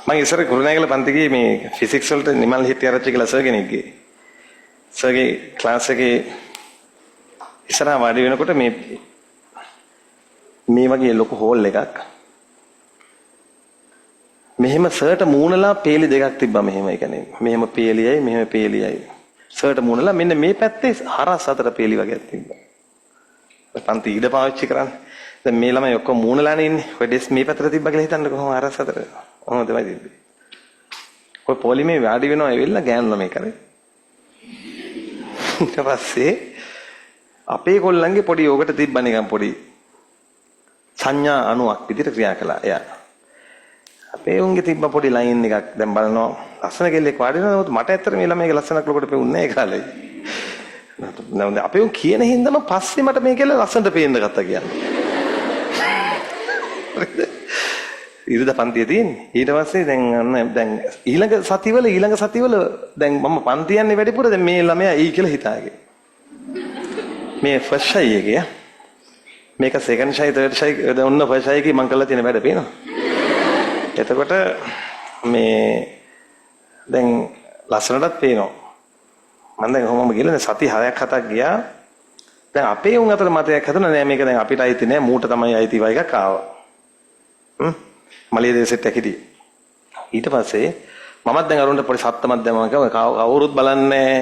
මම ඉස්සර කුරුණෑගල පන්තිගේ මේ ෆිසික්ස් වලට නිමල් හිටියාරච්චි කියලා සර් කෙනෙක්ගේ සර්ගේ ක්ලාස් එකේ ඉස්සරහා වාඩි වෙනකොට මේ වගේ ලොකු හෝල් එකක් මෙහෙම සර්ට මූණලා පේලි දෙකක් තිබ්බා මෙහෙම ඒ කියන්නේ මෙහෙම පේලියයි මෙහෙම පේලියයි සර්ට මූණලා මෙන්න මේ පැත්තේ හරස් අතර පේලි වගේක් තිබ්බා පන්ති ඊට පාවිච්චි කරන්නේ දැන් මේ ළමයි ඔක්කොම මූණලානේ ඉන්නේ ඔය ඩෙස් මේ පැත්තට තිබ්බා කියලා හිතන්න කොහොම හරස් අතර ඔහොම තමයි තිබ්බේ ඔය පොලිමේ වාඩි වෙනවා ඇවිල්ලා ගෑනු ළමයි කරේ ඊට පස්සේ අපේ කොල්ලන්ගේ පොඩි යෝගට තිබ්බ නිකන් පොඩි සංඥා අණුවක් විදිහට ක්‍රියා කළා එයා. අපේ උන්ගේ තිබ්බ පොඩි ලයින් එකක් දැන් බලනවා ලස්සන කෙල්ලෙක් වාඩි වෙනවා මට ඇත්තට මේ ළමයිගේ ලස්සනක් ලොකට පෙවුන්නේ නැහැ ඒ කාලේ. නැත්නම් අපේ උන් කියන හින්දාම පස්සේ මට මේ කෙල්ල ලස්සනට පේන්න ගත්තා කියන්නේ. ඉරිදා පන්තියේ තියෙන්නේ. ඊට පස්සේ දැන් ඊළඟ සතිවල දැන් මම පන්ති යන්නේ වැඩිපුර දැන් මේ ළමයා ඊ කියලා හිතාගේ. මේ ෆස්ට් ෂයි එකේ මේක සෙකන්ඩ් ෂයි තර්ඩ් ෂයි දැන් ඔන්න ෆස්ට් ෂයි එකේ මම කරලා තියෙන වැඩ පේනවා. එතකොට මේ දැන් ලස්සනටත් පේනවා. මම දැන් කොහොමද ගිහලා සති 6ක් 7ක් ගියා. දැන් අපේ උන් අතර මතයක් හදුනා නෑ මේක දැන් අපිට අයිති නෑ මූට තමයි අයිති වයි එකක් ආවා. මලිය දේශෙත් ඇකිටි. ඊට පස්සේ මමත් දැන් අරුන්ට පොඩි සත්තමක් දැම්මම කවුරුත් බලන්නේ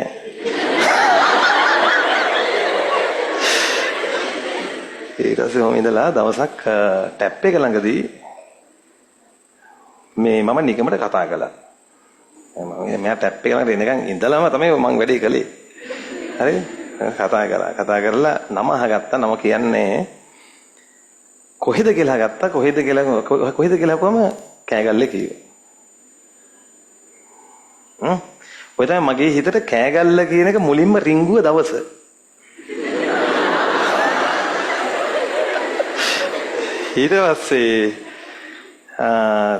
ඊට පස්සේ මම ඉඳලා දවසක් ටැප් එක ළඟදී මම නිකමට කතා කළා. මෙයා ටැප් එක ළඟට එනකන් ඉඳලාම තමයි මම වැඩේ කළේ. හරි? කතා කරලා නම අහගත්තා. නම කියන්නේ කොහෙද කියලා ගත්තා. කොහෙද කියලා කොහම කෑගල්ලේ කිව්වා. ඔය තමයි මගේ හිතට කෑගල්ල කියන එක මුලින්ම රිංගුව දවස. ඊට පස්සේ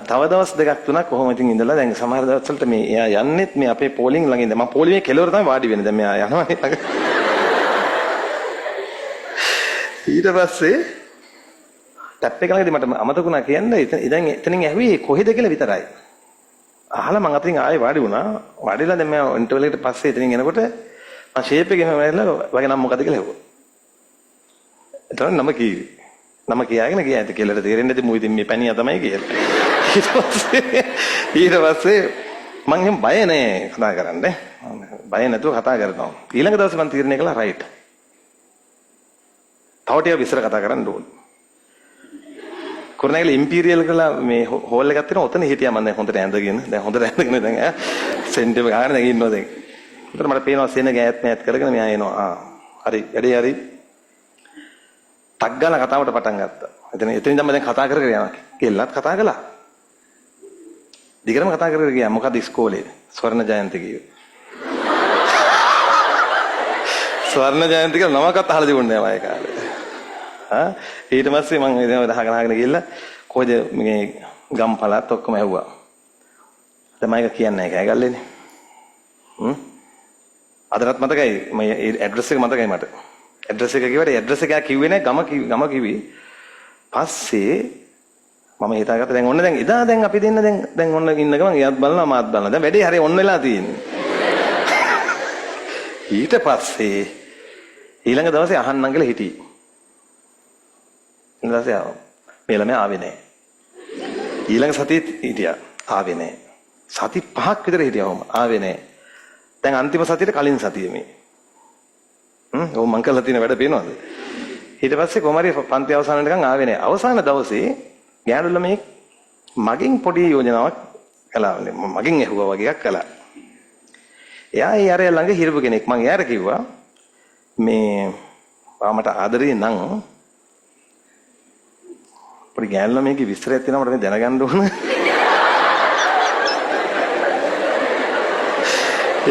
තව දවස් දෙකක් තුනක් කොහොම ඉතින් ඉඳලා දැන් සමහර දවස් වලට මේ එයා යන්නෙත් මේ අපේ පෝලිං ළඟ ඉඳන් මම පෝලිමේ කෙළවර තමයි වාඩි වෙන්නේ දැන් මෙයා යනවා ළඟ ඊට පස්සේ ටැප් එක ළඟදී මට අමතකුණා කියන්න ඉතින් එතනින් ඇහුවේ කොහෙද කියලා විතරයි අහලා මම අතින් ආයෙ වාඩි වුණා වාඩිලා දැන් මම ඉන්ටර්වල් එකට පස්සේ එතනින් එනකොට මම ෂේප් එකේ මම වගේ නම් මොකද කියලා ඇහුවා එතන නම කීවේ නම කියාගෙන ගියා ඇති කෙල්ලට තේරෙන්නේ නැති මු ඉතින් මේ පැණියා තමයි කියලා. ඊට පස්සේ මං එහෙම බය නෑ කතා කරන්න. බය නැතුව කතා කරනවා. ඊළඟ දවසේ මං තීරණය කළා රයිට්. තව ටිකක් විස්තර කතා කරන්න ඕනේ. කුරුණෑගල ඉම්පීරියල් කියලා මේ හෝල් එකක් තියෙනවා. ඔතන හිටියා මම දැන් හොඳට ඇඳගෙන. දැන් සෙන්ටර් එක ගන්න දැන් ඉන්නවා දැන්. උතන මට පේනවා සෙනග ඈත් මෑත් කරගෙන මෙයා එනවා. හරි වැඩේ හරි. ටක් ගාලා කතාවට පටන් ගත්තා. එතනින් තමයි දැන් කතා කරගෙන යනවා. කෙල්ලත් කතා කළා. දිගටම කතා කරගෙන ගියා. මොකද ඉස්කෝලේ ස්වර්ණ ජයන්ති කිව්වේ. ස්වර්ණ ජයන්ති කියලා නමකට අහලා තිබුණේ නෑ මම ඒ කාලේ. ඊට පස්සේ මම ඉතින් දහගෙන ගිහලා කොහෙද මේ ගම්පලත් ඔක්කොම ඇහුවා. දැන් මම ඒක කියන්නේ නැහැ කෑගල්ලේනේ. අදටත් මතකයි මේ ඇඩ්‍රස් එක මතකයි මට. ඇඩ්‍රස් එක කිව්වට ඇඩ්‍රස් එක කිව්වේ නෑ ගම කිව්වේ. පස්සේ මම හිතාගත්තා දැන් ඔන්න දැන් එදා දැන් අපි දෙන්න දැන් ඔන්න ඉන්න ගමන් එයාත් බලනවා මාත් බලනවා. දැන් වැඩේ හරිය ඔන්න වෙලා තියෙන්නේ. ඊට පස්සේ ඊළඟ දවසේ අහන්නම් කියලා හිටියේ. ඊට පස්සේ මේ ළමයා ආවේ නෑ. ඊළඟ සතියේත් හිටියා. ආවේ නෑ. සති 5ක් විතර හිටියා වොම ආවේ නෑ. දැන් අන්තිම සතියේ කලින් සතියේ මේ ඔව් මං කළා තියෙන වැඩ පේනවද? ඊට පස්සේ කොමාරි පන්ති අවසාන වෙනකන් ආවේ නැහැ. අවසාන දවසේ ගෑනු ළමෙක් මගෙන් පොඩි යෝජනාවක් කළා. මගෙන් ඇහුවා වගේ එකක් කළා. එයා ඒ අරය ළඟ හිරපු කෙනෙක්. මං එයාට කිව්වා මේ මට ආදරේ නම් පොඩි ගෑනු ළමෙක්ගේ විස්තරයක් තියෙනවා මට මේ දැනගන්න ඕන.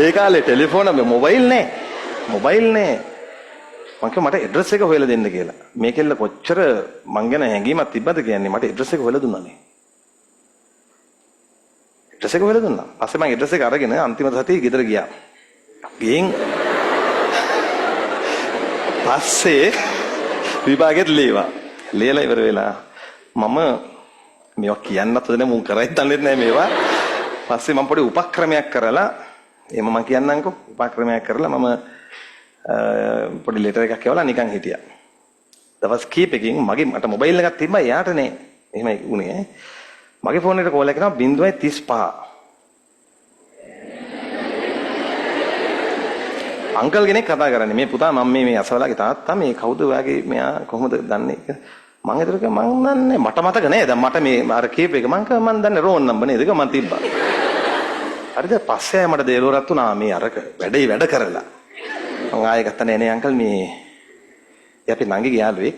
ඒ කාලේ ටෙලිෆෝන් මොබයිල් නෑ. මම මට ඇඩ්‍රස් එක හොයලා දෙන්න කියලා. මේකෙල්ල කොච්චර මං ගැන හැඟීමක් තිබ්බද කියන්නේ මට ඇඩ්‍රස් එක හොයලා දුන්නානේ. ඇඩ්‍රස් එක හොයලා දුන්නා. පස්සේ මම ඇඩ්‍රස් එක අරගෙන අන්තිම සතියේ ගෙදර ගියා. ගිහින් පස්සේ විභාගෙත් ලියවා. ලියලා ඉවර වෙලා මම මේවා කියන්නත් දෙන්නේ මුන් කරයි දන්නේ නැහැ මේවා. පස්සේ මම පොඩි උපක්‍රමයක් කරලා එහෙම මම කියන්නම්කෝ උපක්‍රමයක් කරලා මම පොඩි ලෙටර් එකක් එවලා නිකන් හිටියා. දවස් කීපකින් මගේ මට මොබයිල් එකක් තිබ්බා එයාට නේ. එහෙමයි උනේ. මගේ ෆෝන් එකට කෝල් එකක් කරනවා 0.35. අංකල් කෙනෙක් කතා කරන්නේ මේ පුතා මම මේ අසවලාගේ තාත්තා මේ කවුද ඔයාගේ මෙයා කොහොමද දන්නේ මම හිතුවා මම දන්නේ මට මතක නෑ දැන් මට මේ අර කීප එක මම දන්නේ රෝන් නම්බර් නේද ඒක මම තිබ්බා හරිද පස්සේ මට දේලෝරත් උනා මේ අරක වැඩ කරලා මම ආයෙ ගත්තා නේ අංකල් මේ අපි නංගිගේ යාළුවෙක්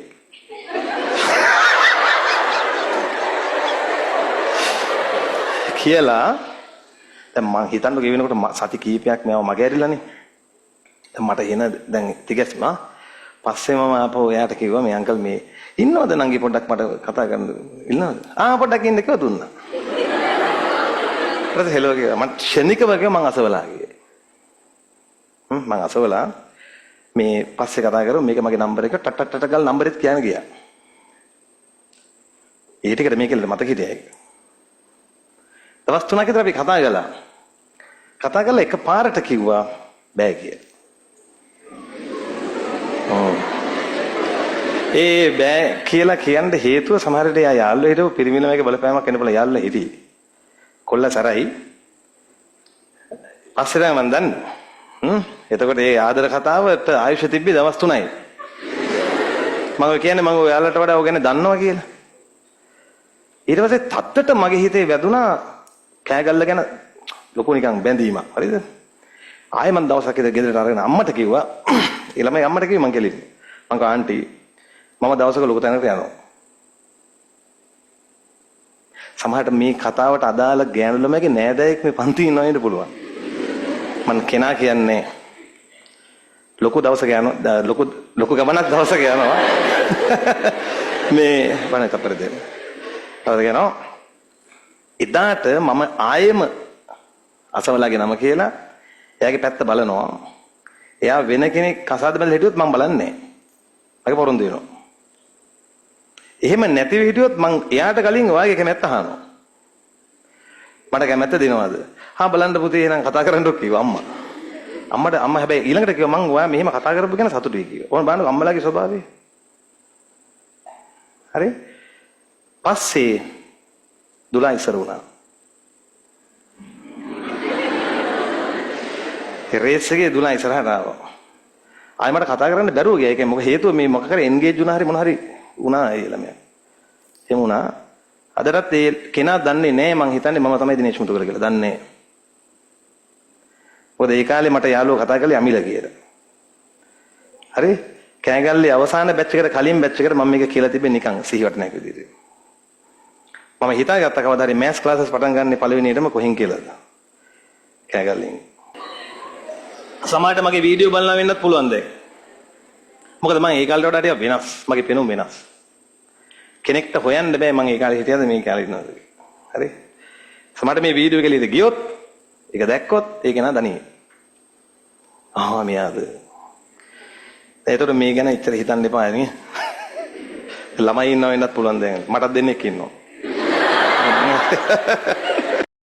කියලා දැන් මං හිතන්න ගෙවෙනකොට සති කීපයක් මේව මගේ ඇරිලානේ මට එන දැන් තිගැස්ම පස්සේ මම ආපහු එයාට කිව්වා මේ අංකල් මේ ඉන්නවද නංගි පොඩ්ඩක් මට කතා කරන්න ඉන්නවද පොඩ්ඩක් ඉන්න කිව්වා දුන්නා ඊට පස්සේ හෙලෝ කිව්වා මම ක්ෂණිකව කිව්වා මං අසවලා ගියේ මං අසවලා මේ පස්සේ කතා කරමු මේක මගේ නම්බර් එක ටට ගාලා නම්බරෙත් කියන්න ගියා ඒ ටිකට මේකෙල්ල මතක හිටියා ඒක දවස් 3ක් විතර අපි කතා කළා එකපාරට කිව්වා බෑ කියලා ඒ බෑ කියලා කියන්න හේතුව සමහර විට යා යාළුවෝ හිටව පිරිමිලමක බලපෑමක් එන්න පුළුවන් යාළුවා හිටියේ. කොල්ල සරයි. පස්සේ මම දන්නේ. එතකොට ඒ ආදර කතාවට ආයුෂ තිබ්බේ දවස් 3යි. මම කියන්නේ මම ඔයාලට වඩා ඔය ගැන දන්නවා කියලා. ඊට පස්සේ තත්තට මගේ හිතේ වැදුනා කෑගල්ල ගැන ලොකු නිකන් බැඳීමක්. හරිද? ආයෙ මම දවසක් ඉඳලා ගෙදරට අරගෙන අම්මට කිව්වා. ඒ ළමයි අම්මට කිව්වා මං කෙලින්. මං කා ආන්ටි මම දවසක ලොකු තැනකට යනවා. සමහරට මේ කතාවට අදාළ ගෑනු ළමයිගේ නෑදෑයෙක් මේ පන්ති ඉන්නවා නේද පුළුවන්. මං කෙනා කියන්නේ ලොකු දවසක යනවා ලොකු ගමනක් දවසක යනවා. මේ වණ කපර දෙන්න. හරියනවා. එදාට මම ආයෙම අසවලාගේ නම කියලා එයාගේ පැත්ත බලනවා. එයා වෙන කෙනෙක් කසාද බැලලා හිටියොත් මම බලන්නේ නැහැ. මගේ පොරොන්දු වෙනවා. එහෙම නැතිව හිටියොත් මං එයාට කලින් ඔයාගේ කැමැත්ත අහනවා. මට කැමැත්ත දෙනවද? හා බලන්න පුතේ එහෙනම් කතා කරන්නකො කිව්වා අම්මා. අම්මා හැබැයි ඊළඟට කිව්වා මං ඔයා මෙහෙම කතා කරපු ගැන සතුටුයි කිව්වා. ඕන බලන්න අම්මලාගේ ස්වභාවය. හරි? පස්සේ දුලා ඉස්සර වුණා. රේස් එකේ දුලා ඉස්සරහට ආවා. ආයෙ මට කතා කරන්න බැරුව ගියා. ඒකේ මොකද හේතුව මේ මොකක් කරේ එන්ගේජ් වුණා හරි මොන හරි වුණා ඒ ළමයා. එහෙම වුණා. අදටත් ඒ කෙනා දන්නේ නැහැ මං හිතන්නේ මම තමයි දිනේෂ් මුතුකර කියලා. දන්නේ නැහැ. මොකද ඒ කාලේ මට යාළුවෝ කතා කළේ අමිල කියලා. හරි? කෑගල්ලේ අවසාන බැච් එකට කලින් බැච් එකට මම මේක කියලා තිබ්බේ නිකන් සිහිවට නැහැ විදිහට. මම හිතාගත්තා කවදා හරි මෑත්ස් ක්ලාසස් පටන් ගන්න පළවෙනියටම කොහෙන් කියලාද? කෑගල්ලෙන්. සමහරට මගේ වීඩියෝ බලනවා වෙන්නත් පුළුවන් දැන්. මොකද මම ඒ කාලේට වඩා ටිකක් වෙනස්. මගේ පෙනුම වෙනස්. කෙනෙක්ට හොයන්න බෑ මම ඒ කාලේ හිටියද මේ කාලේ ඉන්නවද. හරි? සමහරට මේ වීඩියෝ එක එළියට ගියොත් ඒක දැක්කොත් ඒක නා දණියේ. මෙයාද. ඒතර මේ ගැන ඉච්චර හිතන්න එපා නේ. ළමයි ඉන්නව වෙන්නත් පුළුවන් දැන්. මටත් දෙන්නෙක් ඉන්නවා.